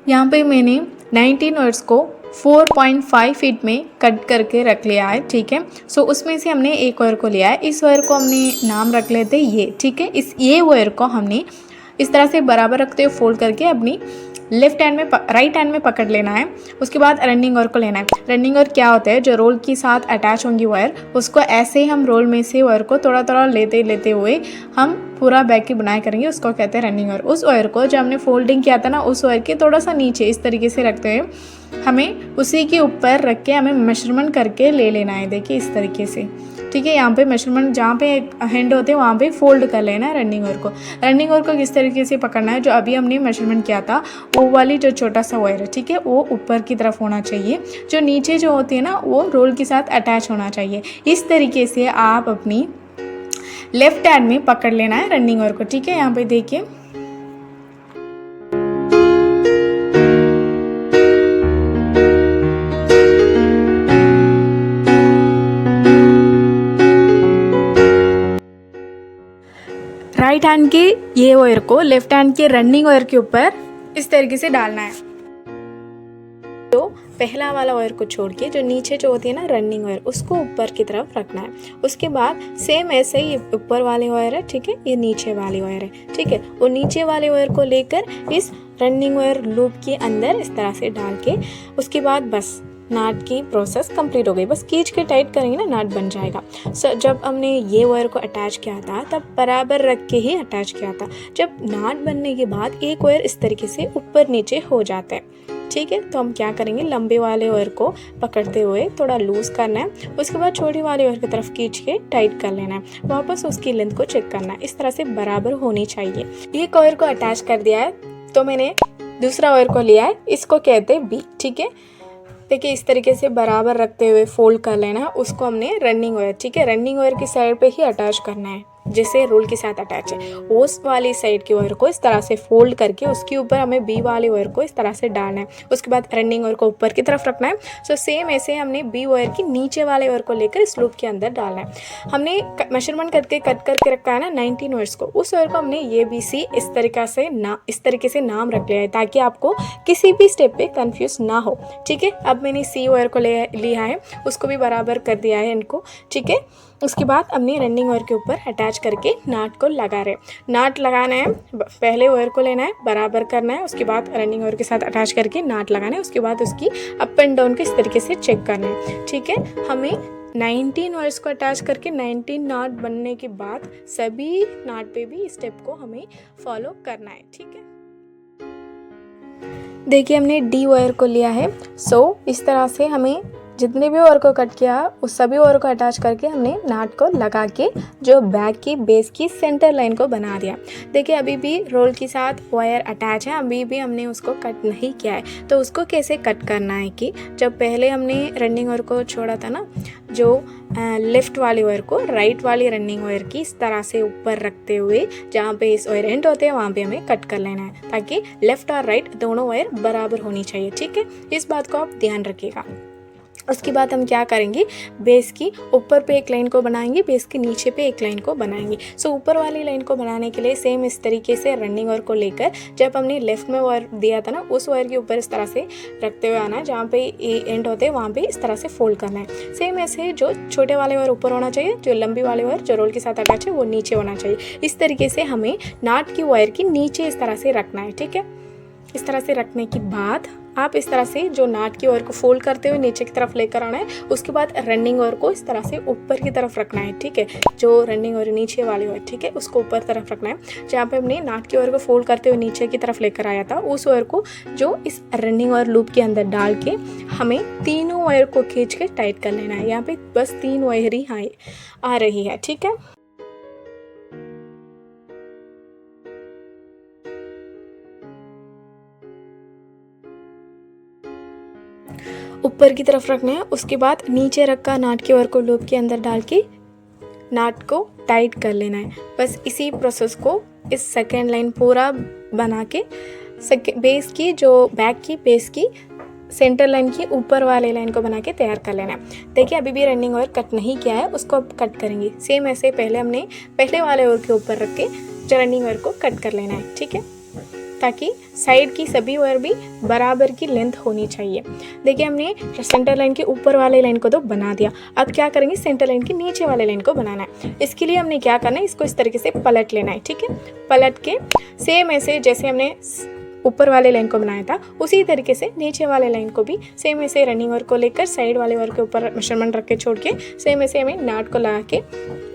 यहाँ पे मैंने 19 वर्ड्स को 4.5 फीट में कट करके रख लिया है, ठीक है। सो उसमें से हमने एक वायर को लिया है, इस वायर को हमने नाम रख लेते ये, ठीक है। ये वायर को हमने इस तरह से बराबर रखते हुए फोल्ड करके अपनी लेफ्ट हैंड में राइट हैंड में पकड़ लेना है। उसके बाद रनिंग वायर को लेना है। रनिंग वायर क्या होता है, जो रोल के साथ अटैच होंगी वायर, उसको ऐसे ही हम रोल में से वायर को थोड़ा थोड़ा लेते हुए हम पूरा बैग की बुनाई करेंगे, उसको कहते हैं रनिंग वायर। उस वायर को जो हमने फोल्डिंग किया था ना, उस वायर के थोड़ा सा नीचे इस तरीके से रखते हुए हमें उसी के ऊपर रख के हमें मेजरमेंट करके ले लेना है। देखिए इस तरीके से, ठीक है। यहाँ पे मेजरमेंट जहाँ पे हैंड होते हैं वहाँ पे फोल्ड कर लेना है रनिंग वायर को। रनिंग वायर को किस तरीके से पकड़ना है, जो अभी हमने मेजरमेंट किया था वो वाली जो छोटा सा वायर है, ठीक है, वो ऊपर की तरफ होना चाहिए। जो नीचे जो होती है ना, वो रोल के साथ अटैच होना चाहिए। इस तरीके से आप अपनी लेफ्ट हैंड में पकड़ लेना है रनिंग वायर को, ठीक है। यहाँ पे देखिए राइट हैंड के ये वायर को लेफ्ट हैंड के रनिंग वायर के ऊपर इस तरीके से डालना है। तो पहला वाला वायर को छोड़ के जो नीचे जो होती है ना रनिंग वायर, उसको ऊपर की तरफ रखना है। उसके बाद सेम ऐसे ही ऊपर वाले वायर है, ठीक है, ये नीचे वाली वायर है, ठीक है। वो नीचे वाले वायर को लेकर इस रनिंग वायर लूप के अंदर इस तरह से डाल के उसके बाद बस नाट की प्रोसेस कंप्लीट हो गई। बस खींच के टाइट करेंगे ना, नाट बन जाएगा। जब हमने ये वायर को अटैच किया था तब बराबर रख के ही अटैच किया था। जब नाट बनने के बाद एक वायर इस तरीके से ऊपर नीचे हो जाता है, ठीक है। तो हम क्या करेंगे, लंबे वाले वायर को पकड़ते हुए थोड़ा लूज करना है। उसके बाद छोटी वाले वायर की तरफ खींच के टाइट कर लेना है। वापस उसकी लेंथ को चेक करना है, इस तरह से बराबर होनी चाहिए। एक वायर को अटैच कर दिया है तो मैंने दूसरा वायर को लिया है, इसको कहते हैं बी, ठीक है। देखिए इस तरीके से बराबर रखते हुए फोल्ड कर लेना है। उसको हमने रनिंग वायर, ठीक है, रनिंग वायर की साइड पे ही अटैच करना है जैसे रोल के साथ अटैच है। उस वाली साइड के वायर को इस तरह से फोल्ड करके उसके ऊपर हमें बी वाले वायर को इस तरह से डालना है। उसके बाद रनिंग वायर को ऊपर की तरफ रखना है। सो सेम ऐसे हमने बी वायर की नीचे वाले वायर को लेकर इस लूप के अंदर डालना है। हमने मेजरमेंट करके कट करके रखा है ना 19 वायर्स को, उस वायर को हमने ये बी सी इस तरीके से नाम रख लिया है ताकि आपको किसी भी स्टेप पे कंफ्यूज ना हो, ठीक है। अब मैंने सी वायर को लिया है, उसको भी बराबर कर दिया है इनको, ठीक है। उसके बाद हमने रनिंग वायर के ऊपर अटैच करके नाट को लगा रहे। नाट लगाना है, पहले वायर को लेना है, बराबर करना है, उसके बाद रनिंग वायर के साथ अटैच करके नाट लगाना है। उसके बाद उसकी अप एंड डाउन को इस तरीके से चेक करना है, ठीक है। हमें 19 वायर्स को अटैच करके 19 नाट बनने के बाद सभी नाट पे भी इस स्टेप को हमें फॉलो करना है, ठीक है। देखिए हमने डी वायर को लिया है। सो इस तरह से हमें जितने भी वायर को कट किया उस सभी वायर को अटैच करके हमने नाट को लगा के जो बैक की बेस की सेंटर लाइन को बना दिया। देखिए अभी भी रोल के साथ वायर अटैच है, अभी भी हमने उसको कट नहीं किया है। तो उसको कैसे कट करना है कि जब पहले हमने रनिंग वायर को छोड़ा था ना, जो लेफ्ट वाली वायर को राइट वाली रनिंग वायर की इस तरह से ऊपर रखते हुए जहाँ पे इस वायर एंड होते हैं वहाँ पे हमें कट कर लेना है ताकि लेफ्ट और राइट दोनों वायर बराबर होनी चाहिए, ठीक है। इस बात को आप ध्यान रखिएगा। उसके बाद हम क्या करेंगे, बेस की ऊपर पे एक लाइन को बनाएंगे, बेस के नीचे पे एक लाइन को बनाएंगे। सो ऊपर वाली लाइन को बनाने के लिए सेम इस तरीके से रनिंग वायर को लेकर जब हमने लेफ्ट में वायर दिया था ना, उस वायर के ऊपर इस तरह से रखते हुए आना है, जहाँ पे एंड होते हैं वहाँ पे इस तरह से फोल्ड करना है। सेम ऐसे जो छोटे वाले वायर ऊपर होना चाहिए, जो लंबी वाले वायर जो रोल के साथ अटैच है वो नीचे होना चाहिए। इस तरीके से हमें नाट की वायर की नीचे इस तरह से रखना है, ठीक है। इस तरह से रखने के बाद आप इस तरह से जो नाट की वायर को फोल्ड करते हुए नीचे की तरफ लेकर आना है। उसके बाद रनिंग वायर को इस तरह से ऊपर की तरफ रखना है, ठीक है। जो रनिंग वायर नीचे वाली वायर, ठीक है, उसको ऊपर तरफ रखना है। जहाँ पे हमने नाट की वायर को फोल्ड करते हुए नीचे की तरफ लेकर आया था, उस वायर को जो इस रनिंग वायर लूप के अंदर डाल के हमें तीनों वायर को खींच के टाइट कर लेना है। यहाँ पे बस 3 वायर ही आ रही है, ठीक है। ऊपर की तरफ रखना है। उसके बाद नीचे रखा नाट के वायर को लूप के अंदर डाल के नाट को टाइट कर लेना है। बस इसी प्रोसेस को इस सेकेंड लाइन पूरा बना के बेस की जो बैक की बेस की सेंटर लाइन की ऊपर वाले लाइन को बना के तैयार कर लेना है। देखिए अभी भी रनिंग वायर कट नहीं किया है, उसको अब कट करेंगे। सेम ऐसे पहले हमने पहले वाले वायर के ऊपर रख के जो रनिंग वायर को कट कर लेना है, ठीक है। ताकि साइड की सभी वायर भी बराबर की लेंथ होनी चाहिए। देखिए हमने सेंटर लाइन के ऊपर वाले लाइन को तो बना दिया, अब क्या करेंगे सेंटर लाइन के नीचे वाले लाइन को बनाना है। इसके लिए हमने क्या करना है, इसको इस तरीके से पलट लेना है। ठीक है, पलट के सेम ऐसे जैसे हमने ऊपर वाले लाइन को बनाया था उसी तरीके से नीचे वाले लाइन को भी सेम ऐसे रनिंग वर्क को लेकर साइड वाले वर्क के ऊपर मेजरमेंट रख के छोड़ के सेम ऐसे हमें नाट को लगा के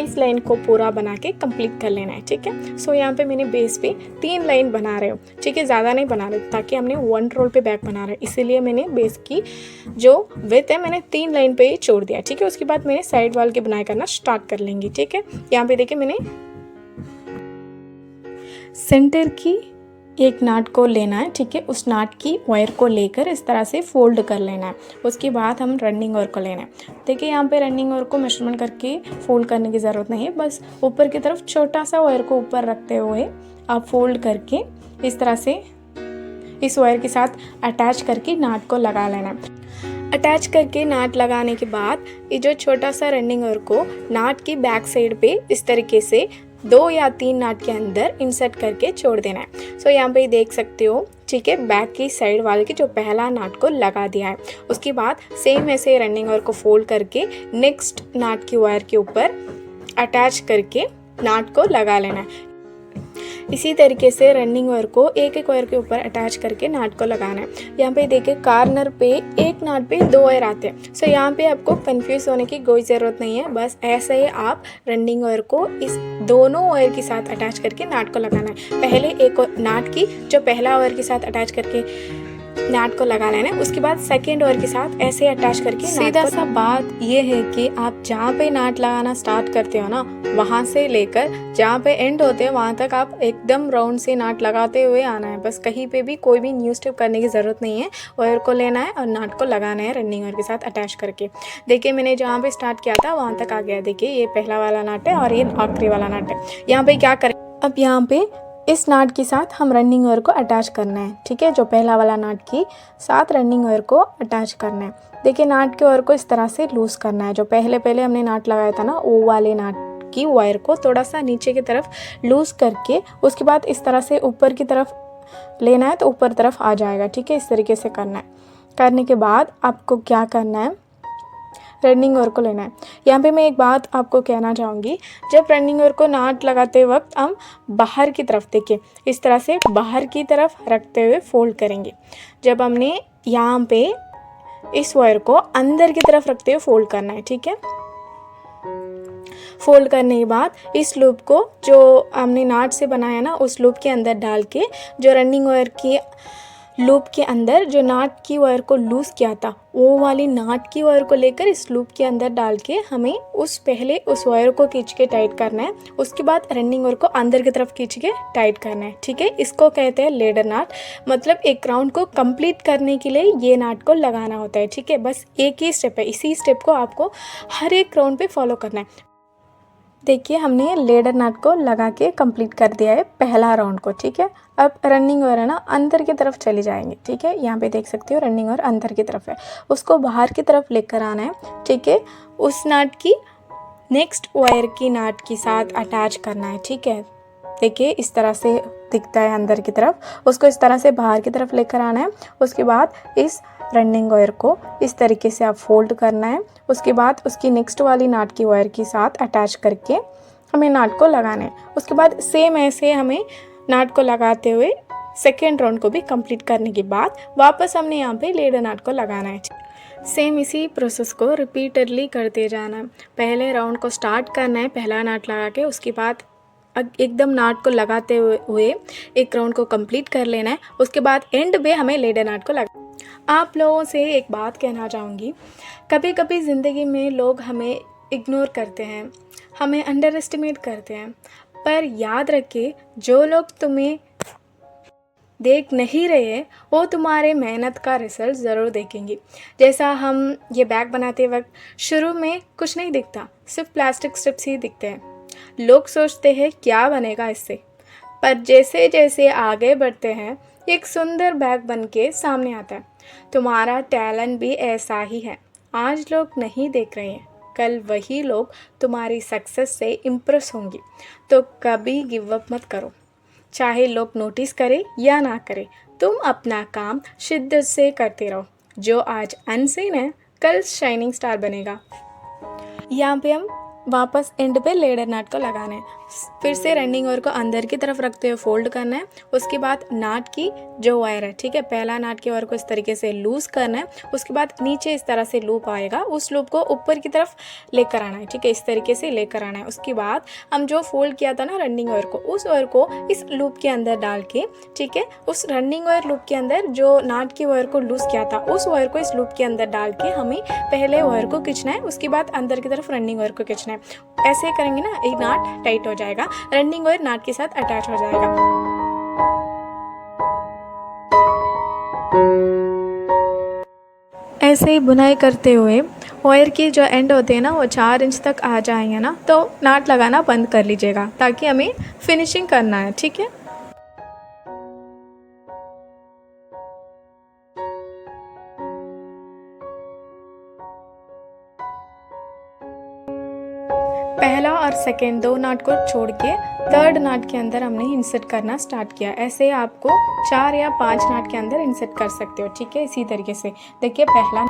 इस लाइन को पूरा बना के कंप्लीट कर लेना है। ठीक है, सो यहाँ पे मैंने बेस पे 3 लाइन बना रहे हो। ठीक है, ज़्यादा नहीं बना रहे ताकि हमने 1 रोल पे बैक बना रहे हैं, इसीलिए मैंने बेस की जो विड्थ है मैंने 3 लाइन पे ही छोड़ दिया। ठीक है, उसके बाद मैंने साइड वाल की बुनाई करना स्टार्ट कर लेंगी। ठीक है, यहाँ पे देखिए मैंने सेंटर की एक नाट को लेना है। ठीक है, उस नाट की वायर को लेकर इस तरह से फोल्ड कर लेना है। उसके बाद हम रनिंग वर्क को लेना है। देखिए यहाँ पे रनिंग वर्क को मेजरमेंट करके फोल्ड करने की ज़रूरत नहीं है, बस ऊपर की तरफ छोटा सा वायर को ऊपर रखते हुए आप फोल्ड करके इस तरह से इस वायर के साथ अटैच करके नाट को लगा लेना है। अटैच करके नाट लगाने के बाद ये जो छोटा सा रनिंग वर्क को नाट की बैक साइड पे इस तरीके से 2 या 3 नाट के अंदर इंसर्ट करके छोड़ देना है। सो यहाँ पे देख सकते हो। ठीक है, बैक की साइड वाले की जो पहला नाट को लगा दिया है, उसके बाद सेम ऐसे रनिंग वायर को फोल्ड करके नेक्स्ट नाट की वायर के ऊपर अटैच करके नाट को लगा लेना है। इसी तरीके से रनिंग वायर को एक एक वायर के ऊपर अटैच करके नाट को लगाना है। यहाँ पे देखिए कॉर्नर पे एक नाट पे 2 वायर आते हैं। सो यहाँ पे आपको कंफ्यूज होने की कोई ज़रूरत नहीं है, बस ऐसे ही आप रनिंग वायर को इस दोनों वायर के साथ अटैच करके नाट को लगाना है। पहले एक नाट की जो पहला वायर के साथ अटैच करके नाट को लगा लेना है, उसके बाद सेकेंड वायर के साथ ऐसे अटैच करके। सीधा सा बात ये है कि आप जहाँ पे नाट लगाना स्टार्ट करते हो ना, वहाँ से लेकर जहाँ पे एंड होते हैं वहाँ तक आप एकदम राउंड से नाट लगाते हुए आना है। बस कहीं पे भी कोई भी न्यू स्टेप करने की ज़रूरत नहीं है, वायर को लेना है और नाट को लगाना है रनिंग वायर के साथ अटैच करके। देखिए मैंने जहाँ पे स्टार्ट किया था वहाँ तक आ गया। देखिए ये पहला वाला नाट है और ये आखिरी वाला नाट है। यहाँ पे क्या करें, अब यहाँ पे इस नाट के साथ हम रनिंग वायर को अटैच करना है। ठीक है, जो पहला वाला नाट की साथ रनिंग वायर को अटैच करना है। देखिए नाट के वायर को इस तरह से लूज करना है। जो पहले हमने नाट लगाया था ना, वो वाले नाट की वायर को थोड़ा सा नीचे की तरफ लूज करके उसके बाद इस तरह से ऊपर की तरफ लेना है तो ऊपर तरफ आ जाएगा। ठीक है, इस तरीके से करना है। करने के बाद आपको क्या करना है, रनिंग वायर को लेना है। यहाँ पे मैं एक बात आपको कहना चाहूँगी, जब रनिंग वायर को नाट लगाते वक्त हम बाहर की तरफ देखिए इस तरह से बाहर की तरफ रखते हुए फोल्ड करेंगे। जब हमने यहाँ पे इस वायर को अंदर की तरफ रखते हुए फोल्ड करना है। ठीक है, फोल्ड करने के बाद इस लूप को जो हमने नाट से बनाया ना, उस लूप के अंदर डाल के जो रनिंग वायर की लूप के अंदर जो नाट की वायर को लूज़ किया था, वो वाली नाट की वायर को लेकर इस लूप के अंदर डाल के हमें पहले उस वायर को खींच के टाइट करना है। उसके बाद रनिंग वायर को अंदर की तरफ खींच के टाइट करना है। ठीक है, इसको कहते हैं लेडर नाट। मतलब एक राउंड को कंप्लीट करने के लिए ये नाट को लगाना होता है। ठीक है, बस एक ही स्टेप है, इसी स्टेप को आपको हर एक राउंड पे फॉलो करना है। देखिए हमने लेडर नाट को लगा के कंप्लीट कर दिया है पहला राउंड को। ठीक है, अब रनिंग वायर है ना अंदर की तरफ चली जाएंगे। ठीक है, यहाँ पे देख सकते हो रनिंग वायर अंदर की तरफ है, उसको बाहर की तरफ लेकर आना है। ठीक है, उस नाट की नेक्स्ट वायर की नाट के साथ अटैच करना है। ठीक है, देखिए इस तरह से दिखता है अंदर की तरफ, उसको इस तरह से बाहर की तरफ लेकर आना है। उसके बाद इस रनिंग वायर को इस तरीके से आप फोल्ड करना है। उसके बाद उसकी नेक्स्ट वाली नाट की वायर के साथ अटैच करके हमें नाट को लगाना है। उसके बाद सेम ऐसे हमें नाट को लगाते हुए सेकेंड राउंड को भी कंप्लीट करने के बाद वापस हमने यहाँ पे लेडर नाट को लगाना है। सेम इसी प्रोसेस को रिपीटेडली करते जाना है। पहले राउंड को स्टार्ट करना है पहला नाट लगा के, उसके बाद एकदम नाट को लगाते हुए एक राउंड को कंप्लीट कर लेना है। उसके बाद एंड पे हमें लेडर नाट को लगा। आप लोगों से एक बात कहना चाहूँगी, कभी कभी ज़िंदगी में लोग हमें इग्नोर करते हैं, हमें अंडर एस्टिमेट करते हैं, पर याद रखिए जो लोग तुम्हें देख नहीं रहे वो तुम्हारे मेहनत का रिजल्ट ज़रूर देखेंगे। जैसा हम ये बैग बनाते वक्त शुरू में कुछ नहीं दिखता, सिर्फ प्लास्टिक स्ट्रिप्स ही दिखते हैं। लोग सोचते हैं क्या बनेगा इससे, पर जैसे जैसे आगे बढ़ते हैं एक सुंदर बैग बन के सामने आता है। तुम्हारा टैलेंट भी ऐसा ही है। आज लोग नहीं देख रहे हैं, कल वही लोग तुम्हारी सक्सेस से इम्प्रेस होंगे। तो कभी गिव अप मत करो, चाहे लोग नोटिस करें या ना करें, तुम अपना काम शिद्दत से करते रहो। जो आज अनसीन है कल शाइनिंग स्टार बनेगा। यहाँ पे हम वापस एंड पे लेडर नाट को लगाना है। फिर से रनिंग वायर को अंदर की तरफ रखते हुए फोल्ड करना है। उसके बाद नाट की जो वायर है, ठीक है, पहला नाट के वायर को इस तरीके से लूज़ करना है। उसके बाद नीचे इस तरह से लूप आएगा, उस लूप को ऊपर की तरफ लेकर आना है, ठीक है, इस तरीके से लेकर आना है। उसके बाद हम जो फोल्ड किया था ना रनिंग वायर को, उस वायर को इस लूप के अंदर डाल के, ठीक है, उस रनिंग वायर लूप के अंदर जो नाट की वायर को लूज़ किया था उस वायर को इस लूप के अंदर डाल के हमें पहले वायर को खींचना है। उसके बाद अंदर की तरफ रनिंग वायर को खींचना है। ऐसे करेंगे ना, एक नाट टाइट हो जाएगा, रनिंग वायर नाट के साथ अटैच हो जाएगा। ऐसे ही बुनाई करते हुए वायर की जो एंड होते हैं ना वो 4 इंच तक आ जाएंगे ना, तो नाट लगाना बंद कर लीजिएगा ताकि हमें फिनिशिंग करना है, ठीक है। पहला और सेकेंड 2 नाट को छोड़ के थर्ड नाट के अंदर हमने इंसर्ट करना स्टार्ट किया। ऐसे आपको 4 या 5 नाट के अंदर इंसर्ट कर सकते हो, ठीक है। इसी तरीके से देखिए, पहला